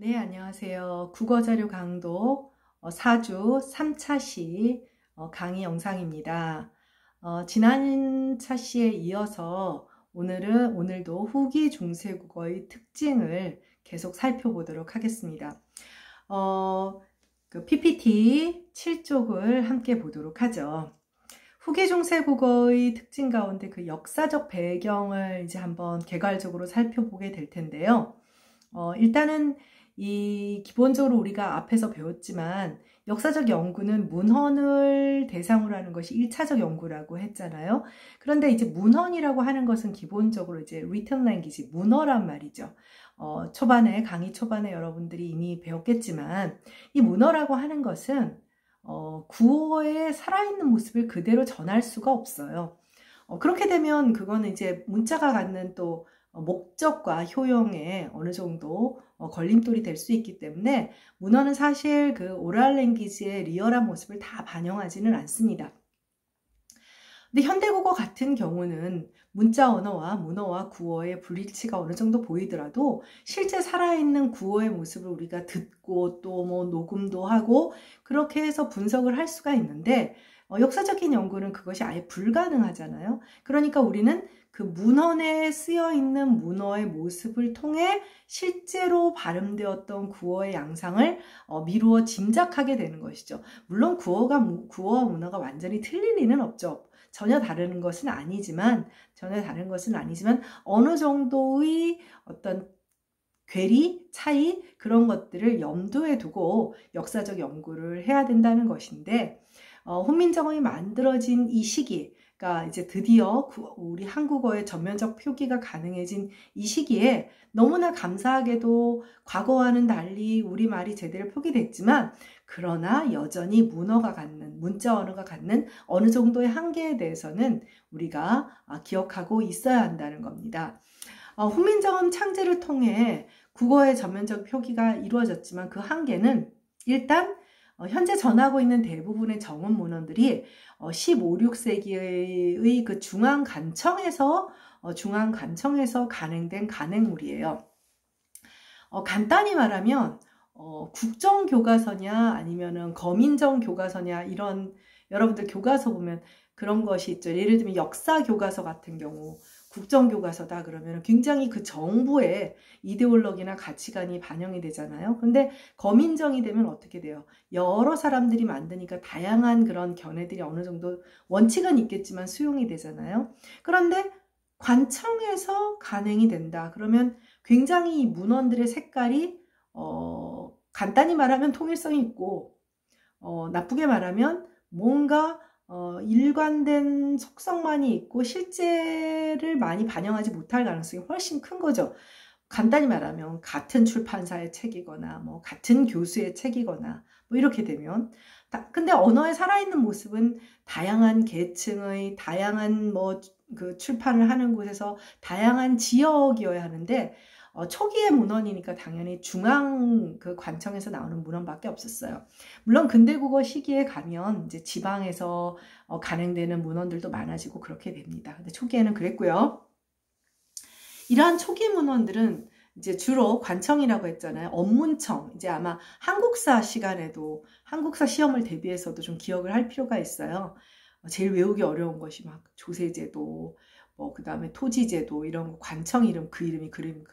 네, 안녕하세요. 국어자료 강독 4주 3차 시 강의 영상입니다. 지난 차시에 이어서 오늘도 후기 중세국어의 특징을 계속 살펴보도록 하겠습니다. 그 PPT 7쪽을 함께 보도록 하죠. 후기 중세국어의 특징 가운데 그 역사적 배경을 이제 한번 개괄적으로 살펴보게 될 텐데요. 일단은 기본적으로 우리가 앞에서 배웠지만 역사적 연구는 문헌을 대상으로 하는 것이 1차적 연구라고 했잖아요. 그런데 이제 문헌이라고 하는 것은 기본적으로 이제 written language, 문어란 말이죠. 강의 초반에 여러분들이 이미 배웠겠지만 이 문어라고 하는 것은 구어의 살아있는 모습을 그대로 전할 수가 없어요. 그렇게 되면 그거는 이제 문자가 갖는 또 목적과 효용에 어느 정도 걸림돌이 될 수 있기 때문에 문어는 사실 그 오랄 랭귀지의 리얼한 모습을 다 반영하지는 않습니다. 근데 현대국어 같은 경우는 문자 언어와 문어와 구어의 불일치가 어느 정도 보이더라도 실제 살아있는 구어의 모습을 우리가 듣고 또 뭐 녹음도 하고 그렇게 해서 분석을 할 수가 있는데 역사적인 연구는 그것이 아예 불가능하잖아요. 그러니까 우리는 그 문헌에 쓰여 있는 문어의 모습을 통해 실제로 발음되었던 구어의 양상을 미루어 짐작하게 되는 것이죠. 물론 구어와 문어가 완전히 틀릴 리는 없죠. 전혀 다른 것은 아니지만 어느 정도의 어떤 괴리, 차이 그런 것들을 염두에 두고 역사적 연구를 해야 된다는 것인데 훈민정음이 만들어진 이 시기, 그러니까 이제 드디어 우리 한국어의 전면적 표기가 가능해진 이 시기에 너무나 감사하게도 과거와는 달리 우리말이 제대로 표기됐지만 그러나 여전히 문자 언어가 갖는 어느 정도의 한계에 대해서는 우리가 기억하고 있어야 한다는 겁니다. 훈민정음 창제를 통해 국어의 전면적 표기가 이루어졌지만 그 한계는 일단 현재 전하고 있는 대부분의 정음 문헌들이 15, 16세기의 그 중앙간청에서 간행된 간행물이에요. 간단히 말하면 국정교과서냐 아니면은 거민정 교과서냐 이런 여러분들 교과서 보면 그런 것이 있죠. 예를 들면 역사교과서 같은 경우 국정교과서다 그러면 굉장히 그 정부의 이데올로기나 가치관이 반영이 되잖아요. 근데 거민정이 되면 어떻게 돼요? 여러 사람들이 만드니까 다양한 그런 견해들이 어느 정도 원칙은 있겠지만 수용이 되잖아요. 그런데 관청에서 간행이 된다. 그러면 굉장히 이 문헌들의 색깔이 간단히 말하면 통일성이 있고 나쁘게 말하면 뭔가 일관된 속성만이 있고 실제를 많이 반영하지 못할 가능성이 훨씬 큰 거죠. 간단히 말하면 같은 출판사의 책이거나 뭐 같은 교수의 책이거나 뭐 이렇게 되면 근데 언어의 살아있는 모습은 다양한 계층의 다양한 그 출판을 하는 곳에서 다양한 지역이어야 하는데 초기의 문헌이니까 당연히 중앙 그 관청에서 나오는 문헌밖에 없었어요. 물론 근대국어 시기에 가면 이제 지방에서 간행되는 문헌들도 많아지고 그렇게 됩니다. 근데 초기에는 그랬고요. 이러한 초기 문헌들은 이제 주로 관청이라고 했잖아요. 언문청. 이제 아마 한국사 시간에도 한국사 시험을 대비해서도 좀 기억을 할 필요가 있어요. 제일 외우기 어려운 것이 막 조세제도, 그 다음에 토지제도 이런 거 관청 이름 그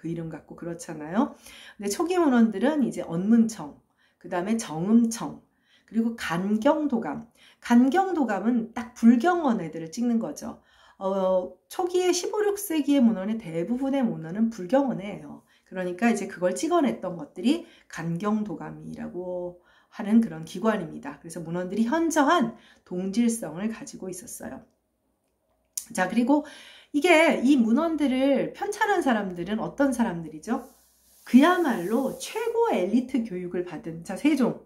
이름 같고 그렇잖아요. 근데 초기 문헌들은 이제 언문청, 그 다음에 정음청, 그리고 간경도감은 딱 불경언 애들을 찍는 거죠. 초기에 15, 16세기의 문헌의 대부분의 문헌은 불경언이에요. 그러니까 이제 그걸 찍어냈던 것들이 간경도감이라고 하는 그런 기관입니다. 그래서 문헌들이 현저한 동질성을 가지고 있었어요. 자, 그리고 이 문헌들을 편찬한 사람들은 어떤 사람들이죠? 그야말로 최고 엘리트 교육을 받은, 자, 세종.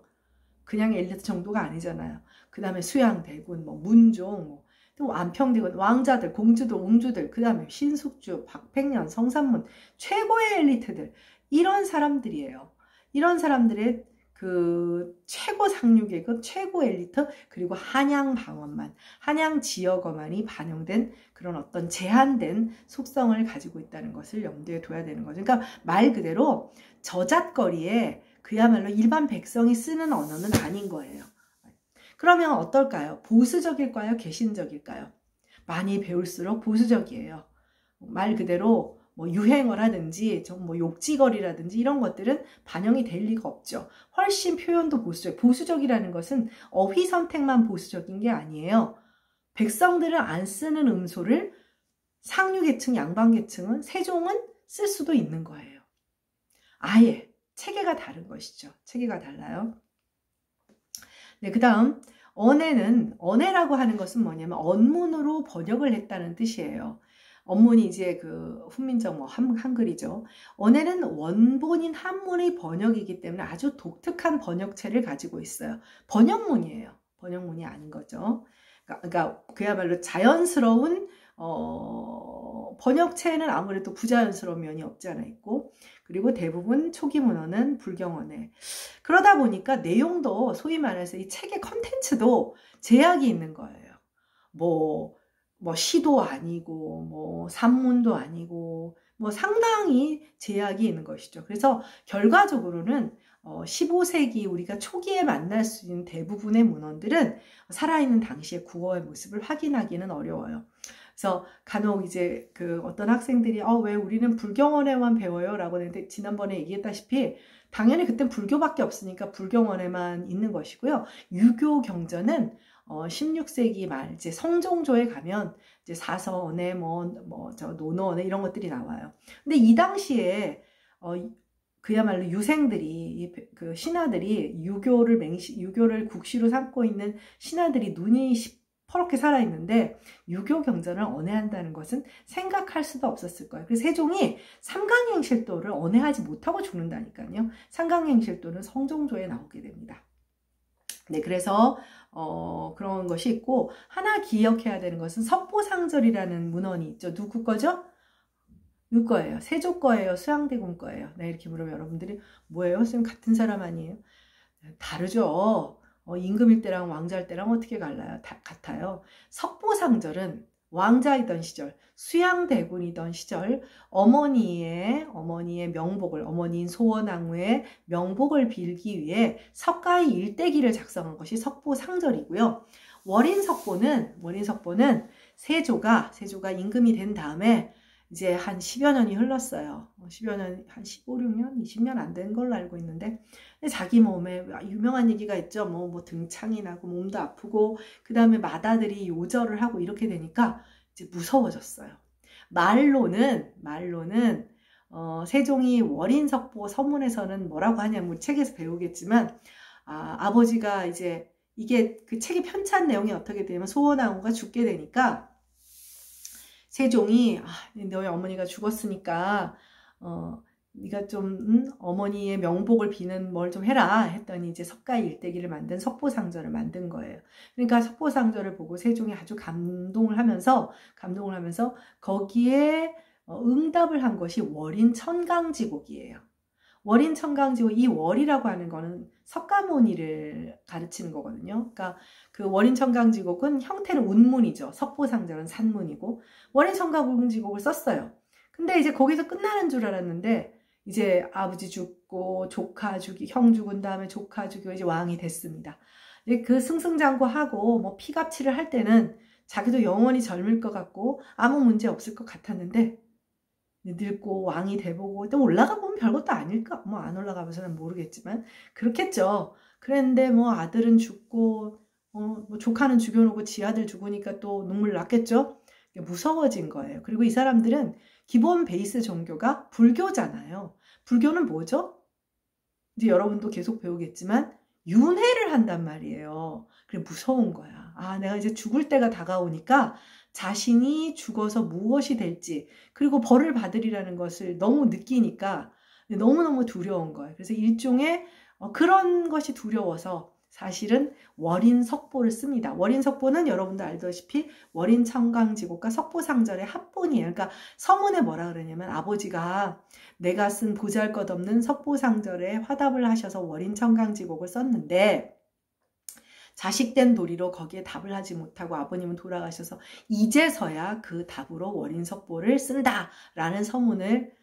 그냥 엘리트 정도가 아니잖아요. 그 다음에 수양대군, 문종, 또 안평대군, 왕자들, 공주들, 옹주들, 그 다음에 신숙주, 박팽년, 성산문, 최고의 엘리트들. 이런 사람들이에요. 이런 사람들의 그 최고 상류계급, 최고 엘리트, 그리고 한양 방언만, 한양 지역어만이 반영된 그런 어떤 제한된 속성을 가지고 있다는 것을 염두에 둬야 되는 거죠. 그러니까 말 그대로 저잣거리에 그야말로 일반 백성이 쓰는 언어는 아닌 거예요. 그러면 어떨까요? 보수적일까요? 개신적일까요? 많이 배울수록 보수적이에요. 말 그대로 뭐 유행어라든지 뭐 욕지거리라든지 이런 것들은 반영이 될 리가 없죠. 훨씬 표현도 보수적이라는 것은 어휘 선택만 보수적인 게 아니에요. 백성들은 안 쓰는 음소를 상류계층, 양반계층은, 세종은 쓸 수도 있는 거예요. 아예 체계가 다른 것이죠. 체계가 달라요. 네, 그 다음 언해라고 하는 것은 뭐냐면 언문으로 번역을 했다는 뜻이에요. 언문이 이제 그 훈민정 뭐 한글이죠. 언해는 원본인 한문의 번역이기 때문에 아주 독특한 번역체를 가지고 있어요. 번역문이에요. 번역문이 아닌 거죠. 그러니까 그야말로 자연스러운 번역체는 아무래도 부자연스러운 면이 없지 않아 있고, 그리고 대부분 초기 문헌은 불경언해. 그러다 보니까 내용도 소위 말해서 이 책의 컨텐츠도 제약이 있는 거예요. 뭐 시도 아니고 뭐 산문도 아니고 뭐 상당히 제약이 있는 것이죠. 그래서 결과적으로는 15세기 우리가 초기에 만날 수 있는 대부분의 문헌들은 살아있는 당시의 국어의 모습을 확인하기는 어려워요. 그래서 간혹 이제 그 어떤 학생들이 왜 우리는 불경언해만 배워요? 라고 했는데, 지난번에 얘기했다시피 당연히 그땐 불교밖에 없으니까 불경언해만 있는 것이고요. 유교 경전은 16세기 말 이제 성종조에 가면 이제 사서언해, 논어언해 이런 것들이 나와요. 근데 이 당시에 그야말로 유생들이, 그 신하들이 유교를 국시로 삼고 있는 신하들이 눈이 퍼렇게 살아있는데 유교 경전을 언해한다는 것은 생각할 수도 없었을 거예요. 그래서 세종이 삼강행실도를 언해하지 못하고 죽는다니까요. 삼강행실도는 성종조에 나오게 됩니다. 네, 그래서 그런 것이 있고, 하나 기억해야 되는 것은 석보상절이라는 문헌이 있죠. 누구 거죠? 누구 거예요? 세조 거예요? 수양대군 거예요? 네, 이렇게 물으면 여러분들이 뭐예요? 선생님 같은 사람 아니에요? 다르죠. 임금일 때랑 왕자일 때랑 어떻게 같아요? 석보상절은 왕자이던 시절, 수양대군이던 시절 어머니의 명복을, 어머니인 소원왕후의 명복을 빌기 위해 석가의 일대기를 작성한 것이 석보상절이고요. 월인석보는 세조가 임금이 된 다음에 이제 한 10여 년이 흘렀어요. 10여 년, 한 15, 16년, 20년 안 된 걸로 알고 있는데, 자기 몸에 유명한 얘기가 있죠. 뭐 등창이 나고 몸도 아프고, 그 다음에 마다들이 요절을 하고 이렇게 되니까 이제 무서워졌어요. 말로는 세종이 월인석보 서문에서는 뭐라고 하냐면 책에서 배우겠지만, 아버지가 이제 이게 그 책의 편찬 내용이 어떻게 되냐면 소원왕후가 죽게 되니까 세종이 너희 어머니가 죽었으니까 네가 좀 어머니의 명복을 비는 뭘 좀 해라 했더니 이제 석가의 일대기를 만든 석보상절을 만든 거예요. 그러니까 석보상절을 보고 세종이 아주 감동을 하면서 거기에 응답을 한 것이 월인천강지곡이에요. 월인천강지곡, 이 월이라고 하는 거는 석가모니를 가르치는 거거든요. 그러니까 그 월인천강지곡은 형태는 운문이죠. 석보상절은 산문이고, 월인천강지곡을 썼어요. 근데 이제 거기서 끝나는 줄 알았는데 이제 아버지 죽고 조카 죽이, 형 죽은 다음에 조카 죽이고 이제 왕이 됐습니다. 그 승승장구하고 뭐 피갑치를 할 때는 자기도 영원히 젊을 것 같고 아무 문제 없을 것 같았는데, 늙고 왕이 돼보고 또 올라가 보면 별것도 아닐까? 뭐 안 올라가면서는 모르겠지만 그렇겠죠. 그랬는데 뭐 아들은 죽고 뭐 조카는 죽여놓고 지 아들 죽으니까 또 눈물 났겠죠. 무서워진 거예요. 그리고 이 사람들은 기본 베이스 종교가 불교잖아요. 불교는 뭐죠? 이제 여러분도 계속 배우겠지만 윤회를 한단 말이에요. 그래 무서운 거야. 내가 이제 죽을 때가 다가오니까 자신이 죽어서 무엇이 될지, 그리고 벌을 받으리라는 것을 너무 느끼니까 너무너무 두려운 거예요. 그래서 일종의 그런 것이 두려워서 사실은 월인석보를 씁니다. 월인석보는 여러분도 알다시피 월인청강지곡과 석보상절의 합본이에요. 그러니까 서문에 뭐라 그러냐면 아버지가 내가 쓴 보잘것없는 석보상절에 화답을 하셔서 월인청강지곡을 썼는데 자식된 도리로 거기에 답을 하지 못하고 아버님은 돌아가셔서 이제서야 그 답으로 월인석보를 쓴다라는 서문을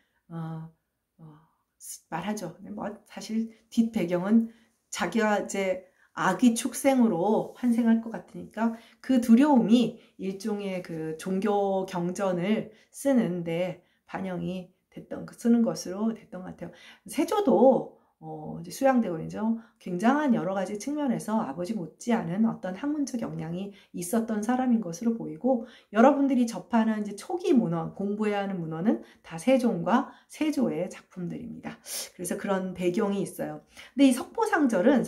말하죠. 뭐 사실 뒷 배경은 자기가 이제 아기 축생으로 환생할 것 같으니까 그 두려움이 일종의 그 종교 경전을 쓰는데 반영이 쓰는 것으로 됐던 것 같아요. 세조도 이제 수양대원이죠. 굉장한 여러 가지 측면에서 아버지 못지않은 어떤 학문적 역량이 있었던 사람인 것으로 보이고, 여러분들이 접하는 이제 초기 문헌, 공부해야 하는 문헌은 다 세종과 세조의 작품들입니다. 그래서 그런 배경이 있어요. 근데 이 석보상절은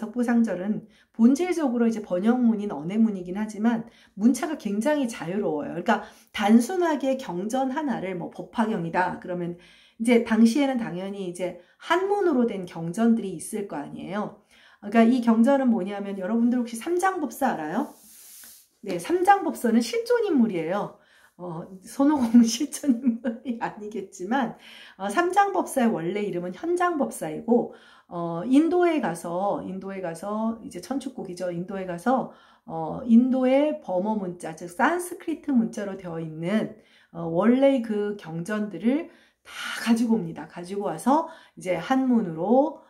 본질적으로 이제 번역문인 언해문이긴 하지만 문체가 굉장히 자유로워요. 그러니까 단순하게 경전 하나를 뭐 법화경이다 그러면 이제 당시에는 당연히 이제 한문으로 된 경전들이 있을 거 아니에요. 그러니까 이 경전은 뭐냐면 여러분들 혹시 삼장법사 알아요? 네, 삼장법사는 실존인물이에요. 손오공 실존인물이 아니겠지만 삼장법사의 원래 이름은 현장법사이고 인도에 가서 이제 천축국이죠. 인도에 가서 인도의 버머 문자, 즉 산스크리트 문자로 되어 있는 원래 그 경전들을 다 가지고 옵니다. 가지고 와서 이제 한문으로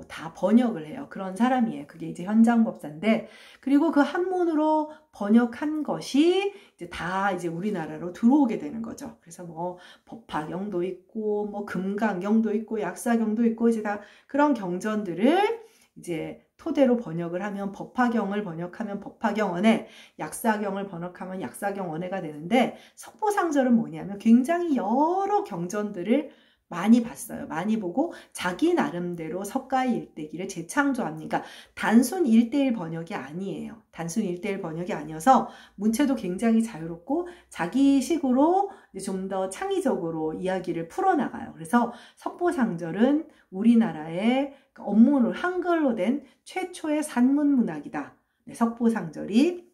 다 번역을 해요. 그런 사람이에요. 그게 이제 현장법사인데, 그리고 그 한문으로 번역한 것이 이제 다 이제 우리나라로 들어오게 되는 거죠. 그래서 뭐 법화경도 있고, 뭐 금강경도 있고, 약사경도 있고, 이제 다 그런 경전들을 이제 토대로 번역을 하면 법화경을 번역하면 법화경언해, 약사경을 번역하면 약사경언해가 되는데, 석보상절은 뭐냐면 굉장히 여러 경전들을 많이 봤어요. 많이 보고 자기 나름대로 석가의 일대기를 재창조합니다. 그러니까 단순 1:1 번역이 아니에요. 단순 1:1 번역이 아니어서 문체도 굉장히 자유롭고 자기식으로 좀 더 창의적으로 이야기를 풀어나가요. 그래서 석보상절은 우리나라의 언문을 한글로 된 최초의 산문문학이다. 네, 석보상절이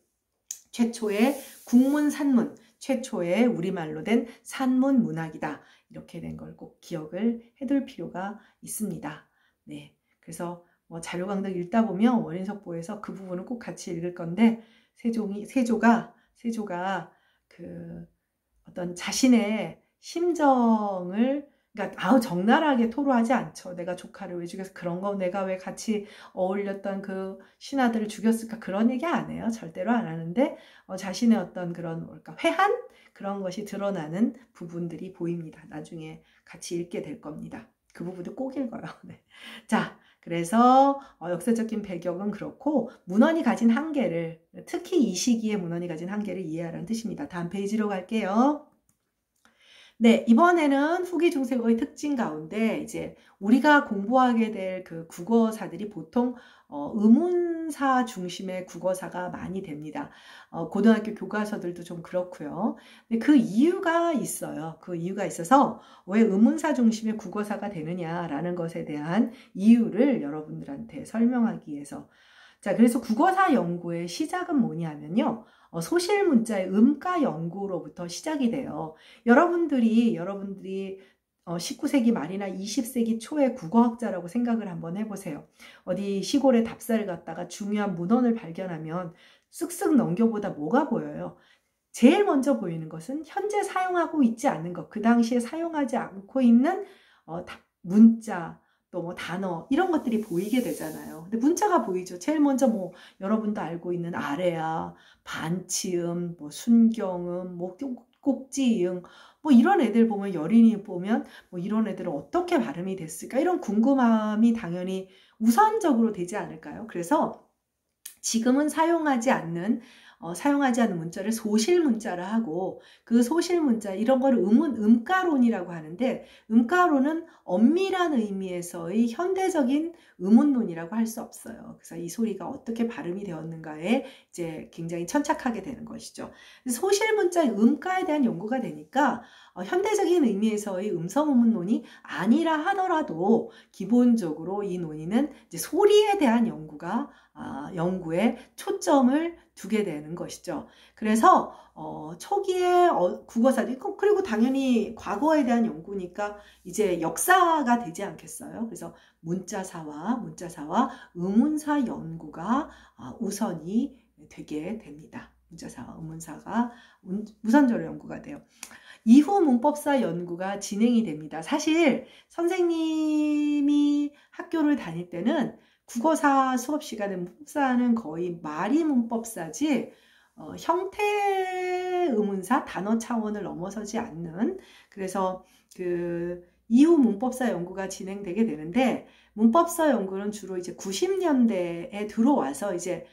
최초의 국문산문, 최초의 우리말로 된 산문문학이다. 이렇게 된 걸 꼭 기억을 해둘 필요가 있습니다. 네, 그래서 뭐 자료강당 읽다 보면 월인석보에서 그 부분은 꼭 같이 읽을 건데, 세조가 그 어떤 자신의 심정을, 그러니까 적나라하게 토로하지 않죠. 내가 조카를 왜 죽였어? 그런 거 내가 왜 같이 어울렸던 그 신하들을 죽였을까? 그런 얘기 안 해요. 절대로 안 하는데 자신의 어떤 그런 뭘까? 회한? 그런 것이 드러나는 부분들이 보입니다. 나중에 같이 읽게 될 겁니다. 그 부분도 꼭 읽어요. 네. 자, 그래서 역사적인 배경은 그렇고 문헌이 가진 한계를, 특히 이 시기에 문헌이 가진 한계를 이해하라는 뜻입니다. 다음 페이지로 갈게요. 네, 이번에는 후기 중세국어의 특징 가운데 이제 우리가 공부하게 될 그 국어사들이 보통 의문사 중심의 국어사가 많이 됩니다. 고등학교 교과서들도 좀 그렇고요. 근데 그 이유가 있어요. 그 이유가 있어서 왜 의문사 중심의 국어사가 되느냐라는 것에 대한 이유를 여러분들한테 설명하기 위해서. 자, 그래서 국어사 연구의 시작은 뭐냐면요. 소실문자의 음가 연구로부터 시작이 돼요. 여러분들이 19세기 말이나 20세기 초의 국어학자라고 생각을 한번 해보세요. 어디 시골에 답사를 갔다가 중요한 문헌을 발견하면 쓱쓱 넘겨보다 뭐가 보여요? 제일 먼저 보이는 것은 현재 사용하고 있지 않은 것, 그 당시에 사용하지 않고 있는 문자, 또 뭐 단어 이런 것들이 보이게 되잖아요. 근데 문자가 보이죠. 제일 먼저 뭐 여러분도 알고 있는 아래야, 반치음, 뭐 순경음, 뭐 꼭지음, 뭐 이런 애들 보면, 여린이 보면 뭐 이런 애들은 어떻게 발음이 됐을까? 이런 궁금함이 당연히 우선적으로 되지 않을까요? 그래서 지금은 사용하지 않는 문자를 소실문자라 하고, 그 소실문자 이런 거를 음가론이라고 하는데, 음가론은 엄밀한 의미에서의 현대적인 의문론이라고 할 수 없어요. 그래서 이 소리가 어떻게 발음이 되었는가에 이제 굉장히 천착하게 되는 것이죠. 소실문자의 음가에 대한 연구가 되니까 현대적인 의미에서의 음성음운론이 아니라 하더라도 기본적으로 이 논의는 이제 소리에 대한 연구에 초점을 두게 되는 것이죠. 그래서 초기에 국어사, 그리고 당연히 과거에 대한 연구니까 이제 역사가 되지 않겠어요. 그래서 문자사와 의문사 연구가 우선이 되게 됩니다. 문자사와 의문사가 우선적으로 연구가 돼요. 이후 문법사 연구가 진행이 됩니다. 사실 선생님이 학교를 다닐 때는 국어사 수업 시간에 문법사는 거의 말이 문법사지 형태 의문사 단어 차원을 넘어서지 않는, 그래서 그 이후 문법사 연구가 진행되게 되는데, 문법사 연구는 주로 이제 90년대에 들어와서 이제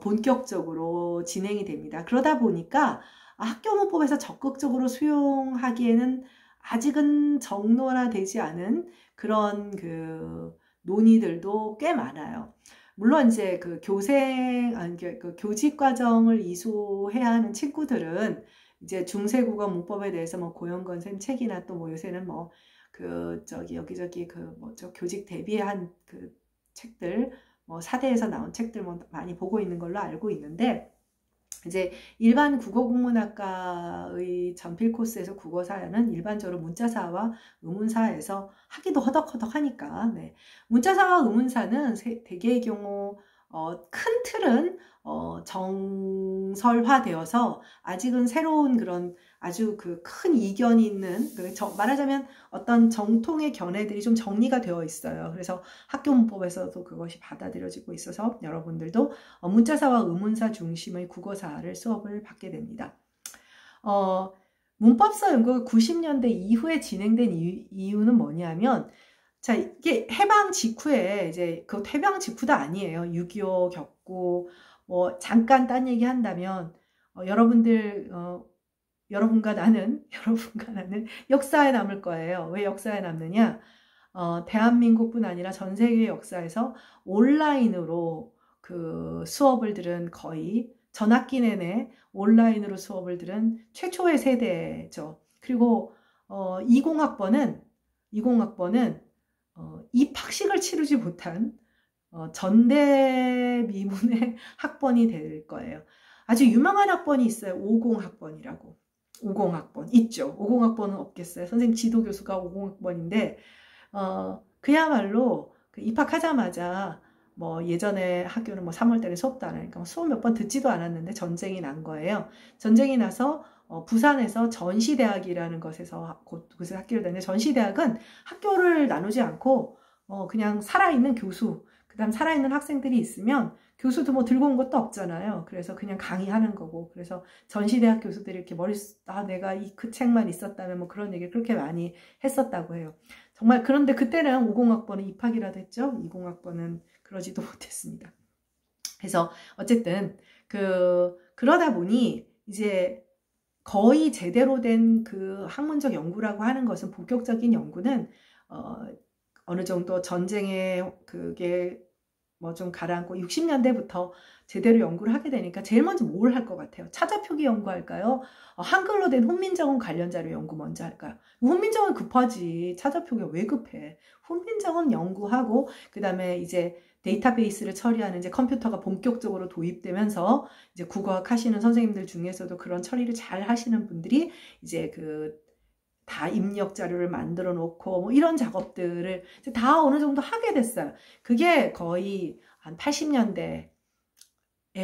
본격적으로 진행이 됩니다. 그러다 보니까 학교 문법에서 적극적으로 수용하기에는 아직은 정론화되지 않은 그런 그 논의들도 꽤 많아요. 물론 이제 그 교직 과정을 이수해야 하는 친구들은 이제 중세국어 문법에 대해서 뭐 고영건 쌤 책이나 또 뭐 요새는 뭐 여기저기 교직 대비한 그 책들, 뭐 사대에서 나온 책들 뭐 많이 보고 있는 걸로 알고 있는데, 이제 일반 국어국문학과의 전필 코스에서 국어사는 일반적으로 문자사와 의문사에서 하기도 허덕허덕하니까, 네. 문자사와 의문사는 대개의 경우 큰 틀은 정설화되어서 아직은 새로운 그런 아주 그 큰 이견이 있는, 말하자면 어떤 정통의 견해들이 좀 정리가 되어 있어요. 그래서 학교 문법에서도 그것이 받아들여지고 있어서 여러분들도 문자사와 의문사 중심의 국어사를 수업을 받게 됩니다. 문법사 연구가 90년대 이후에 진행된 이유는 뭐냐면, 자, 이게 해방 직후에, 이제 그 해방 직후도 아니에요. 6.25 겪고 뭐 잠깐 딴 얘기 한다면 여러분과 나는 역사에 남을 거예요. 왜 역사에 남느냐? 대한민국뿐 아니라 전 세계 역사에서 온라인으로 그 수업을 들은, 거의 전학기 내내 온라인으로 수업을 들은 최초의 세대죠. 그리고 20학번은 입학식을 치르지 못한 전대미문의 학번이 될 거예요. 아주 유명한 학번이 있어요. 50학번이라고. 50학번 있죠. 50학번은 없겠어요. 선생님 지도교수가 50학번인데 그야말로 입학하자마자 뭐 예전에 학교는 뭐 3월달에 수업도 안 하니까 수업 몇 번 듣지도 않았는데 전쟁이 난 거예요. 전쟁이 나서 부산에서 전시대학이라는 곳에서 학교를 다니는데, 전시대학은 학교를 나누지 않고 그냥 살아있는 교수, 그 다음 살아있는 학생들이 있으면 교수도 뭐 들고 온 것도 없잖아요. 그래서 그냥 강의하는 거고, 그래서 전시대학 교수들이 이렇게 내가 그 책만 있었다면 뭐 그런 얘기를 그렇게 많이 했었다고 해요. 정말. 그런데 그때는 50학번은 입학이라도 했죠. 20학번은 그러지도 못했습니다. 그래서 어쨌든 그러다 보니 이제 거의 제대로 된 그 학문적 연구라고 하는 것은, 본격적인 연구는 어느 정도 전쟁에 그게 뭐 좀 가라앉고 60년대부터 제대로 연구를 하게 되니까 제일 먼저 뭘 할 것 같아요? 차자표기 연구할까요? 한글로 된 훈민정음 관련 자료 연구 먼저 할까요? 훈민정음 급하지. 차자표기가 왜 급해? 훈민정음 연구하고, 그 다음에 이제 데이터베이스를 처리하는 이제 컴퓨터가 본격적으로 도입되면서 이제 국어학 하시는 선생님들 중에서도 그런 처리를 잘 하시는 분들이 이제 다 입력 자료를 만들어 놓고 뭐 이런 작업들을 다 어느 정도 하게 됐어요. 그게 거의 한 80년대에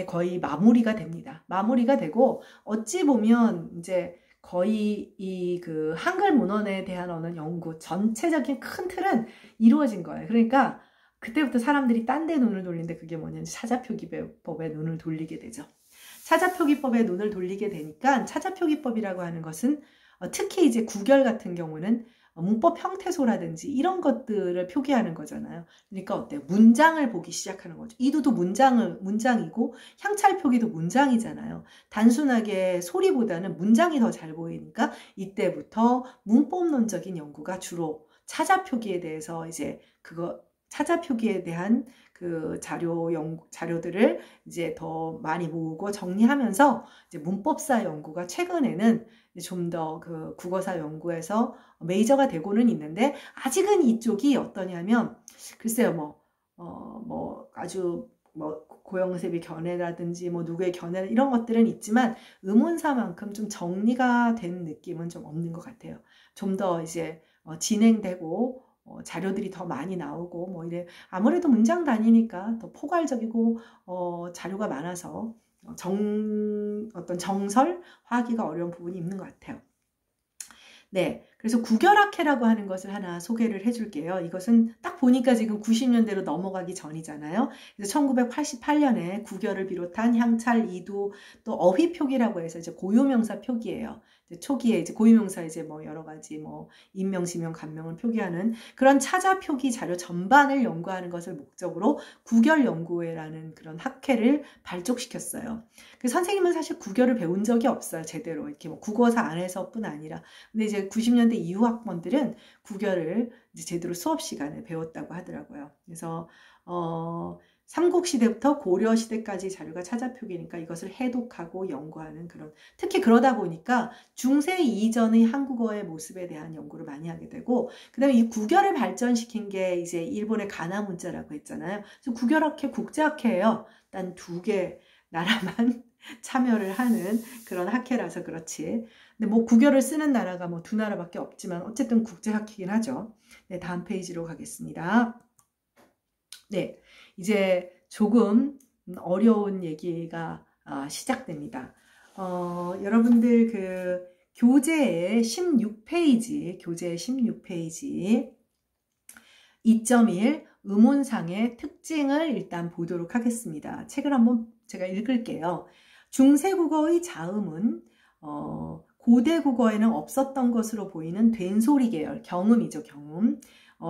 거의 마무리가 됩니다. 마무리가 되고, 어찌 보면 이제 거의 그 한글 문헌에 대한 어느 연구, 전체적인 큰 틀은 이루어진 거예요. 그러니까 그때부터 사람들이 딴 데 눈을 돌리는데, 그게 뭐냐면 차자표기법에 눈을 돌리게 되죠. 차자표기법에 눈을 돌리게 되니까, 차자표기법이라고 하는 것은 특히 이제 구결 같은 경우는 문법 형태소라든지 이런 것들을 표기하는 거잖아요. 그러니까 어때요? 문장을 보기 시작하는 거죠. 이두도 문장이고 향찰 표기도 문장이잖아요. 단순하게 소리보다는 문장이 더 잘 보이니까 이때부터 문법론적인 연구가 주로 차자 표기에 대해서 이제 차자 표기에 대한 그 자료들을 이제 더 많이 모으고 정리하면서 이제 문법사 연구가 최근에는 좀 더 그 국어사 연구에서 메이저가 되고는 있는데, 아직은 이쪽이 어떠냐면, 글쎄요, 뭐 아주 뭐 고영세비 견해라든지 뭐 누구의 견해 이런 것들은 있지만 의문사만큼 좀 정리가 된 느낌은 좀 없는 것 같아요. 좀 더 이제 진행되고 자료들이 더 많이 나오고 뭐 이래, 아무래도 문장 단위니까 더 포괄적이고 자료가 많아서 어떤 정설화하기가 어려운 부분이 있는 것 같아요. 네, 그래서 구결학회라고 하는 것을 하나 소개를 해줄게요. 이것은 딱 보니까 지금 90년대로 넘어가기 전이잖아요. 그래서 1988년에 구결을 비롯한 향찰, 이두, 또 어휘표기라고 해서 이제 고유명사 표기예요. 이제 초기에 이제 고유명사 이제 뭐 여러 가지 뭐 인명, 지명, 간명을 표기하는 그런 차자 표기 자료 전반을 연구하는 것을 목적으로 구결연구회라는 그런 학회를 발족시켰어요. 그 선생님은 사실 구결을 배운 적이 없어요. 제대로 이렇게 뭐 국어사 안에서뿐 아니라. 근데 이제 90년대 이후 학번들은 구결을 이제 제대로 수업 시간에 배웠다고 하더라고요. 그래서 삼국시대부터 고려시대까지 자료가 차자 표기니까 이것을 해독하고 연구하는 그런, 특히 그러다 보니까 중세 이전의 한국어의 모습에 대한 연구를 많이 하게 되고, 그 다음에 이 구결을 발전시킨 게 이제 일본의 가나 문자라고 했잖아요. 그래서 구결학회 국제학회예요. 단 2개 나라만 참여를 하는 그런 학회라서 그렇지. 근데 뭐 구결을 쓰는 나라가 뭐 2나라밖에 없지만 어쨌든 국제학회이긴 하죠. 네, 다음 페이지로 가겠습니다. 네, 이제 조금 어려운 얘기가 시작됩니다. 여러분들 그 교재의 16페이지, 교재 16페이지 2.1 의문상의 특징을 일단 보도록 하겠습니다. 책을 한번 제가 읽을게요. 중세국어의 자음은 고대 국어에는 없었던 것으로 보이는 된소리 계열, 경음이죠, 경음.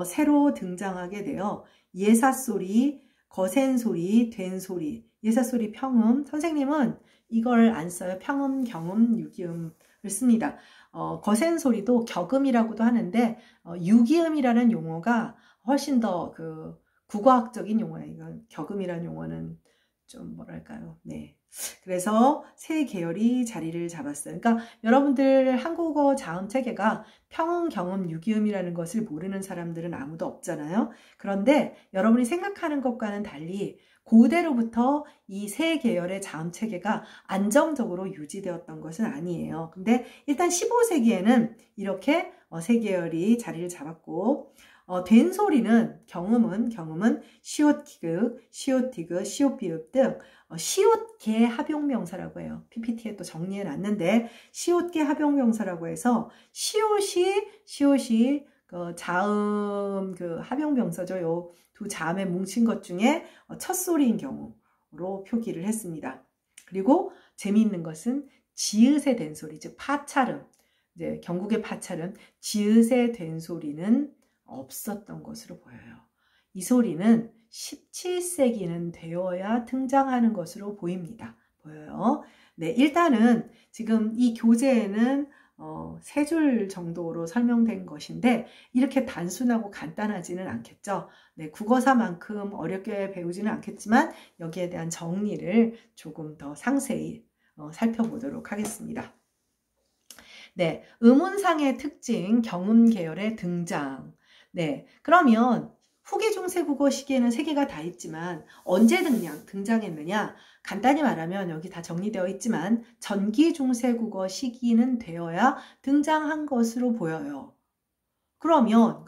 새로 등장하게 되어 예사소리, 거센소리, 된소리, 예사소리, 평음. 선생님은 이걸 안 써요. 평음, 경음, 유기음을 씁니다. 거센소리도 격음이라고도 하는데 유기음이라는 용어가 훨씬 더 그 국어학적인 용어예요. 이건 격음이라는 용어는 좀 뭐랄까요. 네. 그래서 세 계열이 자리를 잡았어요. 그러니까 여러분들 한국어 자음 체계가 평음, 경음, 유기음이라는 것을 모르는 사람들은 아무도 없잖아요. 그런데 여러분이 생각하는 것과는 달리 고대로부터 이 세 계열의 자음 체계가 안정적으로 유지되었던 것은 아니에요. 근데 일단 15세기에는 이렇게 세 계열이 자리를 잡았고, 된소리는 경음은 시옷기극, 시옷디귿, 시옷비읍 등 시옷계 합용명사라고 해요. PPT에 또 정리해 놨는데 시옷계 합용명사라고 해서 시옷이 그 자음 그 합용명사죠. 요 두 자음에 뭉친 것 중에 첫 소리인 경우로 표기를 했습니다. 그리고 재미있는 것은 지읒의 된소리, 즉 파찰음, 이제 경국의 파찰음, 지읒의 된소리는 없었던 것으로 보여요. 이 소리는 17세기는 되어야 등장하는 것으로 보입니다. 보여요. 네, 일단은 지금 이 교재에는 3줄 정도로 설명된 것인데 이렇게 단순하고 간단하지는 않겠죠. 네, 국어사만큼 어렵게 배우지는 않겠지만 여기에 대한 정리를 조금 더 상세히 살펴보도록 하겠습니다. 네, 음운상의 특징, 경음 계열의 등장. 네, 그러면 후기 중세국어 시기에는 3개가 다 있지만 언제 등장했느냐? 간단히 말하면 여기 다 정리되어 있지만 전기 중세국어 시기는 되어야 등장한 것으로 보여요. 그러면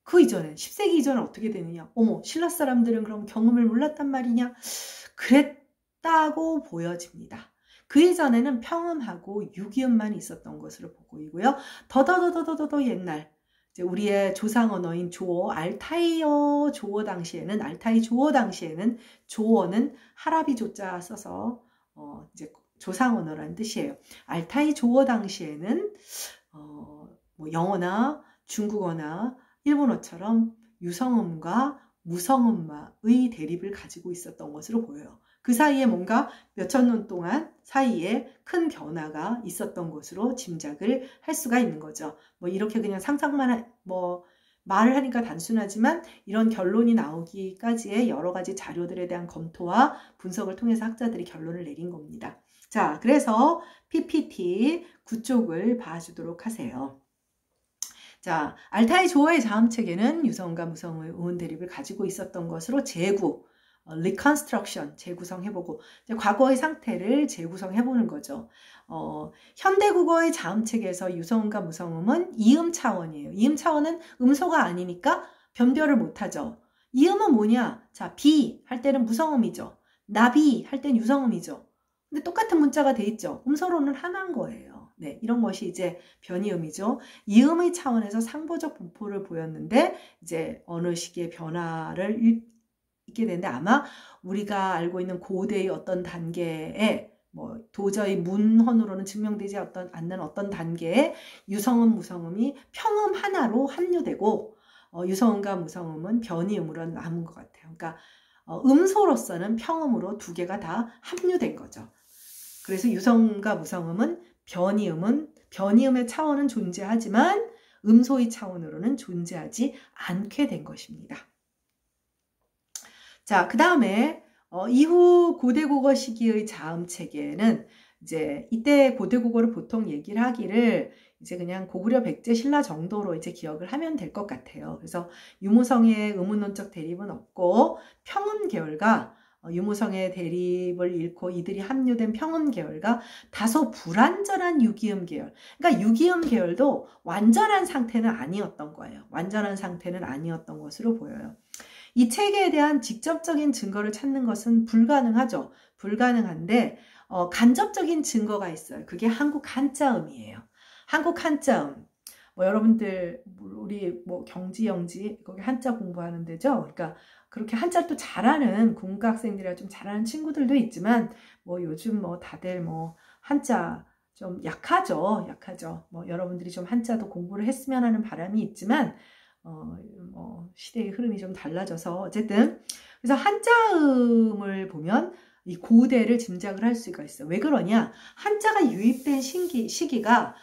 그 이전에 10세기 이전은 어떻게 되느냐? 어머, 신라 사람들은 그럼 경음을 몰랐단 말이냐? 그랬다고 보여집니다. 그 이전에는 평음하고 유기음만 있었던 것으로 보이고요. 더더더더더 옛날 우리의 조상 언어인 조어, 알타이 조어 당시에는 조어는 하라비 조자 써서 이제 조상 언어라는 뜻이에요. 알타이 조어 당시에는 뭐 영어나 중국어나 일본어처럼 유성음과 무성음의 대립을 가지고 있었던 것으로 보여요. 그 사이에 뭔가 몇천 년 동안 사이에 큰 변화가 있었던 것으로 짐작을 할 수가 있는 거죠. 뭐 이렇게 그냥 상상만 말을 하니까 단순하지만 이런 결론이 나오기까지의 여러 가지 자료들에 대한 검토와 분석을 통해서 학자들이 결론을 내린 겁니다. 자, 그래서 PPT 9쪽을 봐주도록 하세요. 자, 알타이 조어의 자음체계는 유성과 무성의 우은 대립을 가지고 있었던 것으로 reconstruction, 재구성해보고 과거의 상태를 재구성해보는 거죠. 현대국어의 자음체계에서 유성음과 무성음은 이음 차원이에요. 이음 차원은 음소가 아니니까 변별을 못하죠. 이음은 뭐냐? 자, 비 할 때는 무성음이죠. 나비 할 때는 유성음이죠. 근데 똑같은 문자가 돼 있죠. 음소로는 하나인 거예요. 네, 이런 것이 이제 변이음이죠. 이음의 차원에서 상보적 분포를 보였는데 이제 어느 시기의 변화를 있게 되는데 아마 우리가 알고 있는 고대의 어떤 단계에 뭐 도저히 문헌으로는 증명되지 않는 어떤 단계에 유성음, 무성음이 평음 하나로 합류되고 유성음과 무성음은 변이음으로 남은 것 같아요. 그러니까 음소로서는 평음으로 두 개가 다 합류된 거죠. 그래서 유성음과 무성음은 변이음의 차원은 존재하지만 음소의 차원으로는 존재하지 않게 된 것입니다. 자, 그 다음에 이후 고대국어 시기의 자음체계는 이제 이때 고대국어를 보통 얘기를 하기를 이제 그냥 고구려 백제 신라 정도로 이제 기억을 하면 될 것 같아요. 그래서 유무성의 의문론적 대립은 없고 평음 계열과 유무성의 대립을 잃고 이들이 합류된 평음 계열과 다소 불완전한 유기음 계열. 그러니까 유기음 계열도 완전한 상태는 아니었던 거예요. 완전한 상태는 아니었던 것으로 보여요. 이 체계에 대한 직접적인 증거를 찾는 것은 불가능하죠. 불가능한데 간접적인 증거가 있어요. 그게 한국 한자음이에요. 한국 한자음. 뭐 여러분들 우리 뭐 경지영지 거기 한자 공부하는 데죠. 그러니까 그렇게 한자를 또 잘하는 국문학생들이라 좀 잘하는 친구들도 있지만 뭐 요즘 뭐 다들 뭐 한자 좀 약하죠. 뭐 여러분들이 좀 한자도 공부를 했으면 하는 바람이 있지만 뭐 시대의 흐름이 좀 달라져서 어쨌든 그래서 한자음을 보면 이 고대를 짐작을 할 수가 있어요. 왜 그러냐? 한자가 유입된 시기가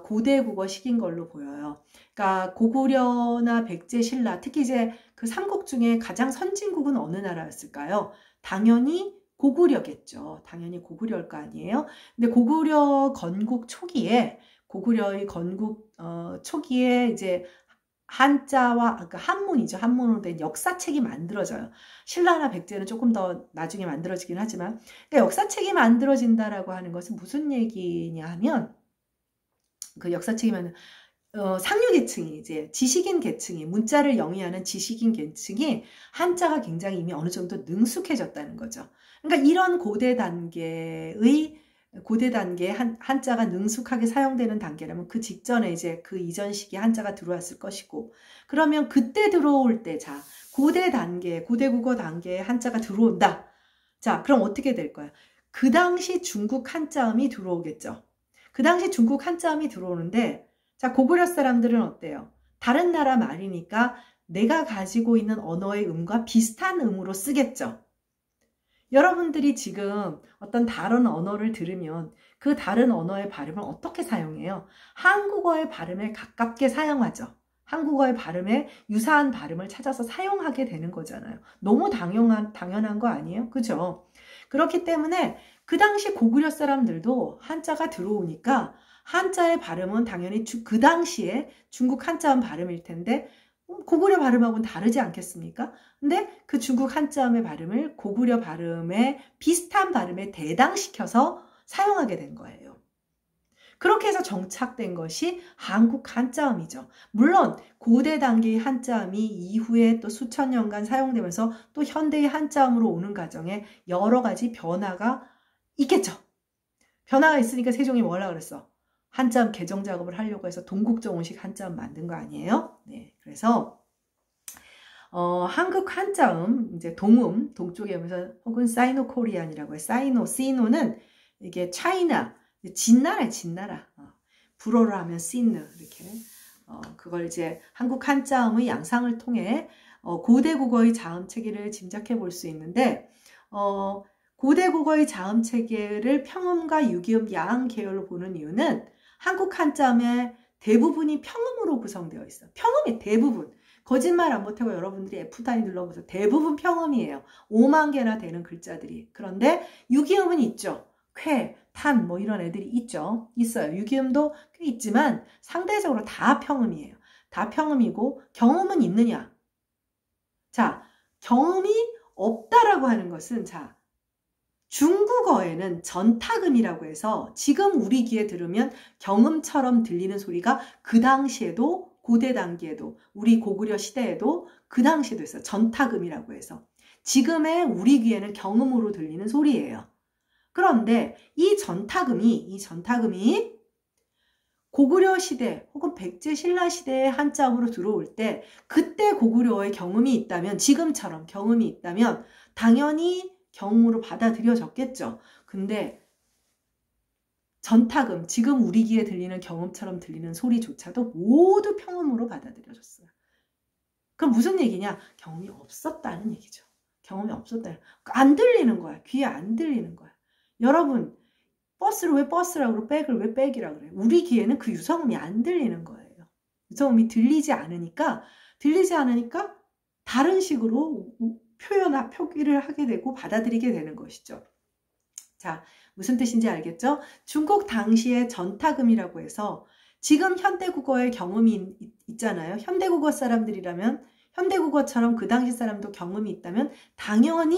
고대 국어 시기인 걸로 보여요. 그러니까 고구려나 백제, 신라, 특히 이제 그 삼국 중에 가장 선진국은 어느 나라였을까요? 당연히 고구려겠죠. 당연히 고구려일 거 아니에요? 근데 고구려 건국 초기에 고구려의 건국 초기에 이제 한자와 그러니까 한문이죠. 한문으로 된 역사책이 만들어져요. 신라나 백제는 조금 더 나중에 만들어지긴 하지만 그러니까 역사책이 만들어진다라고 하는 것은 무슨 얘기냐 하면 그 역사책이면 상류 계층이 이제 지식인 계층이 문자를 영위하는 지식인 계층이 한자가 굉장히 이미 어느 정도 능숙해졌다는 거죠. 그러니까 이런 고대 단계의 한자가 능숙하게 사용되는 단계라면 그 직전에 이제 그 이전 시기에 한자가 들어왔을 것이고 그러면 그때 들어올 때 자 고대 국어 단계에 한자가 들어온다. 자 그럼 어떻게 될 거야? 그 당시 중국 한자음이 들어오겠죠. 그 당시 중국 한자음이 들어오는데 자 고구려 사람들은 어때요? 다른 나라 말이니까 내가 가지고 있는 언어의 음과 비슷한 음으로 쓰겠죠. 여러분들이 지금 어떤 다른 언어를 들으면 그 다른 언어의 발음을 어떻게 사용해요? 한국어의 발음에 가깝게 사용하죠. 한국어의 발음에 유사한 발음을 찾아서 사용하게 되는 거잖아요. 너무 당연한 거 아니에요? 그죠? 그렇기 때문에 그 당시 고구려 사람들도 한자가 들어오니까 한자의 발음은 당연히 그 당시에 중국 한자음 발음일 텐데 고구려 발음하고는 다르지 않겠습니까? 근데 그 중국 한자음의 발음을 고구려 발음에 비슷한 발음에 대당시켜서 사용하게 된 거예요. 그렇게 해서 정착된 것이 한국 한자음이죠. 물론 고대 단계의 한자음이 이후에 또 수천 년간 사용되면서 또 현대의 한자음으로 오는 과정에 여러 가지 변화가 있겠죠. 변화가 있으니까 세종이 뭐라 그랬어? 한자음 개정 작업을 하려고 해서 동국정원식 한자음 만든 거 아니에요? 네, 그래서 한국 한자음 이제 동음 동쪽에 오면서 혹은 사이노 코리안이라고 해요. 시노는 이게 차이나 진나라 불어로 하면 시느 이렇게 그걸 이제 한국 한자음의 양상을 통해 고대 국어의 자음 체계를 짐작해 볼 수 있는데 고대 국어의 자음 체계를 평음과 유기음 양 계열로 보는 이유는 한국 한자음의 대부분이 평음으로 구성되어 있어요. 평음의 대부분. 거짓말 안 못하고 여러분들이 F 단위 눌러보세요. 대부분 평음이에요. 5만 개나 되는 글자들이. 그런데 유기음은 있죠. 쾌, 탄 뭐 이런 애들이 있죠. 있어요. 유기음도 꽤 있지만 상대적으로 다 평음이에요. 다 평음이고 경음은 있느냐? 자, 경음이 없다라고 하는 것은 자, 중국어에는 전타금이라고 해서 지금 우리 귀에 들으면 경음처럼 들리는 소리가 그 당시에도 고대 단계에도 우리 고구려 시대에도 그 당시에도 있어요. 전타금이라고 해서 지금의 우리 귀에는 경음으로 들리는 소리예요. 그런데 이 전타금이 고구려 시대 혹은 백제 신라 시대의 한자음으로 들어올 때 그때 고구려의 경음이 있다면 지금처럼 경음이 있다면 당연히 경음으로 받아들여졌겠죠. 근데 전타금, 지금 우리 귀에 들리는 경음처럼 들리는 소리조차도 모두 평음으로 받아들여졌어요. 그럼 무슨 얘기냐? 경음이 없었다는 얘기죠. 경험이 없었다. 안 들리는 거야. 귀에 안 들리는 거야. 여러분, 버스를 왜 버스라고 그러고 백을 왜 백이라고 그래요? 우리 귀에는 그 유성음이 안 들리는 거예요. 유성음이 들리지 않으니까 다른 식으로 표기를 하게 되고 받아들이게 되는 것이죠. 자, 무슨 뜻인지 알겠죠? 중국 당시의 전타금이라고 해서 지금 현대국어의 경음이 있잖아요. 현대국어 사람들이라면 현대국어처럼 그 당시 사람도 경음이 있다면 당연히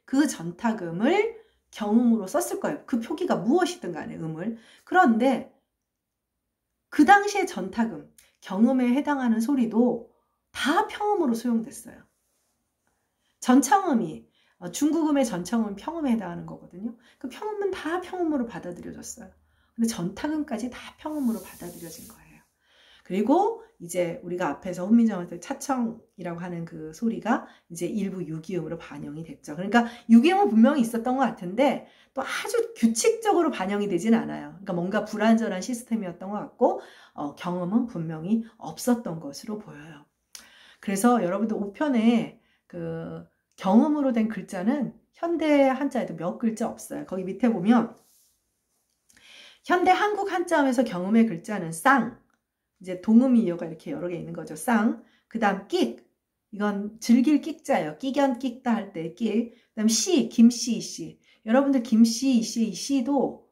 그 전타금을 경음으로 썼을 거예요. 그 표기가 무엇이든 간에 음을. 그런데 그 당시의 전타금, 경음에 해당하는 소리도 다 평음으로 수용됐어요. 전청음이 중국음의 전청음은 평음에 해당하는 거거든요. 그 평음은 다 평음으로 받아들여졌어요. 근데 전타금까지 다 평음으로 받아들여진 거예요. 그리고 이제 우리가 앞에서 훈민정음에서 차청이라고 하는 그 소리가 이제 일부 유기음으로 반영이 됐죠. 그러니까 유기음은 분명히 있었던 것 같은데 또 아주 규칙적으로 반영이 되진 않아요. 그러니까 뭔가 불완전한 시스템이었던 것 같고 경음은 분명히 없었던 것으로 보여요. 그래서 여러분들 5편에 그 경음으로 된 글자는 현대 한자에도 몇 글자 없어요. 거기 밑에 보면 현대 한국 한자음에서 경음의 글자는 쌍, 이제 동음이어가 이렇게 여러 개 있는 거죠. 쌍, 그 다음 끽, 이건 즐길 끽자예요. 끼견 끽다 할 때 끽, 그 다음 씨, 김씨, 이씨. 여러분들 김씨, 이씨, 이 씨도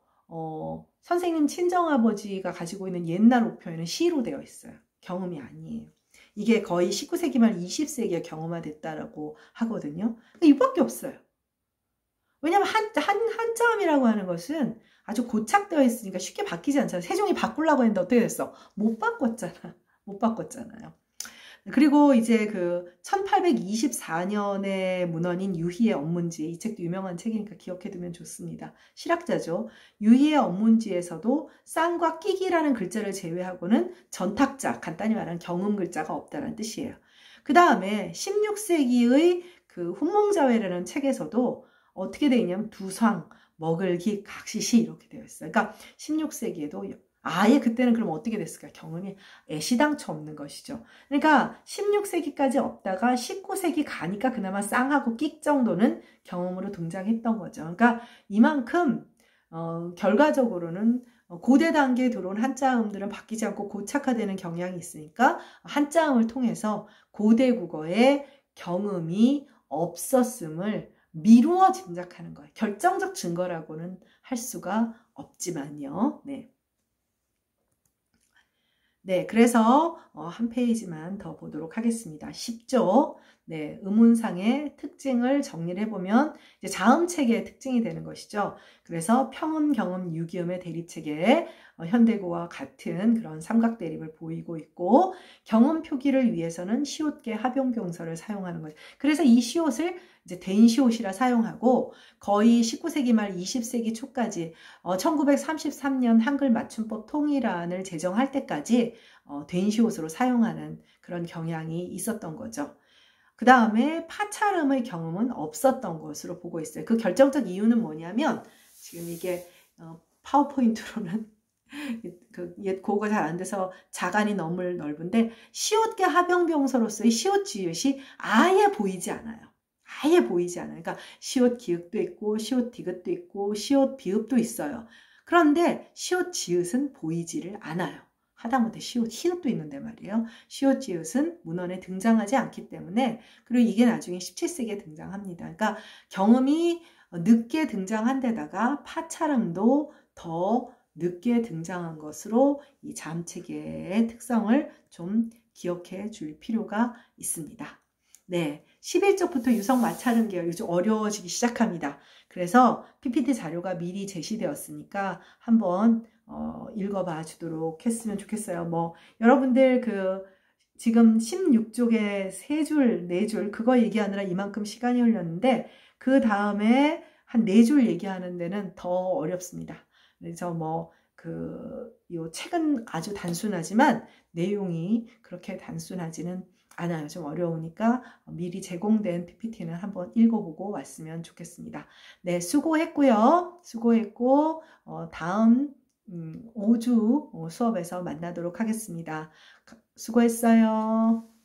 선생님 친정아버지가 가지고 있는 옛날 우표에는 시로 되어 있어요. 경음이 아니에요. 이게 거의 19세기 말 20세기에 경험화됐다라고 하거든요. 이밖에 없어요. 왜냐하면 한자음이라고 하는 것은 아주 고착되어 있으니까 쉽게 바뀌지 않잖아요. 세종이 바꾸려고 했는데 어떻게 됐어? 못 바꿨잖아요. 그리고 이제 그 1824년에 문헌인 유희의 언문지, 이 책도 유명한 책이니까 기억해두면 좋습니다. 실학자죠. 유희의 언문지에서도 쌍과 끽이라는 글자를 제외하고는 전탁자, 간단히 말하면 경음 글자가 없다는 뜻이에요. 그 다음에 16세기의 그 훈몽자회라는 책에서도 어떻게 되어 있냐면 두상, 먹을기, 각시시 이렇게 되어 있어요. 그러니까 16세기에도 아예 그때는 그럼 어떻게 됐을까? 경음이 애시당초 없는 것이죠. 그러니까 16세기까지 없다가 19세기 가니까 그나마 쌍하고 끽 정도는 경음으로 등장했던 거죠. 그러니까 이만큼 결과적으로는 고대 단계에 들어온 한자음들은 바뀌지 않고 고착화되는 경향이 있으니까 한자음을 통해서 고대 국어에 경음이 없었음을 미루어 짐작하는 거예요. 결정적 증거라고는 할 수가 없지만요. 네, 그래서 한 페이지만 더 보도록 하겠습니다. 10조. 네, 음운상의 특징을 정리를 해보면 이제 자음체계의 특징이 되는 것이죠. 그래서 평음, 경음, 유기음의 대립체계에 현대고와 같은 그런 삼각대립을 보이고 있고 경음 표기를 위해서는 시옷계 합용병설을 사용하는 거죠. 그래서 이 시옷을 이제 된시옷이라 사용하고 거의 19세기 말 20세기 초까지 1933년 한글 맞춤법 통일안을 제정할 때까지 된시옷으로 사용하는 그런 경향이 있었던 거죠. 그 다음에 파찰음의 경음은 없었던 것으로 보고 있어요. 그 결정적 이유는 뭐냐면 지금 이게 파워포인트로는 옛 고가 잘 안 돼서 자간이 너무 넓은데 시옷계 합용병서로서의 시옷 지읒이 아예 보이지 않아요. 아예 보이지 않아요. 그러니까 시옷 기읍도 있고 시옷 디귿도 있고 시옷 비읍도 있어요. 그런데 시옷 지읒은 보이지를 않아요. 하다못해 히읗도 있는데 말이에요. 시옷, 지읒은 문헌에 등장하지 않기 때문에, 그리고 이게 나중에 17세기에 등장합니다. 그러니까 경음이 늦게 등장한 데다가 파차름도 더 늦게 등장한 것으로 이 자음체계의 특성을 좀 기억해 줄 필요가 있습니다. 네, 11쪽부터 유성 마찰음 계열 요즘 어려워지기 시작합니다. 그래서 PPT 자료가 미리 제시되었으니까 한번 읽어봐 주도록 했으면 좋겠어요. 뭐 여러분들 지금 16쪽에 3줄, 4줄 그거 얘기하느라 이만큼 시간이 흘렸는데 그 다음에 한 4줄 얘기하는 데는 더 어렵습니다. 그래서 요 책은 아주 단순하지만 내용이 그렇게 단순하지는 않아요. 좀 어려우니까 미리 제공된 PPT는 한번 읽어보고 왔으면 좋겠습니다. 네, 수고했고요. 수고했고 다음 5주 수업에서 만나도록 하겠습니다. 수고했어요.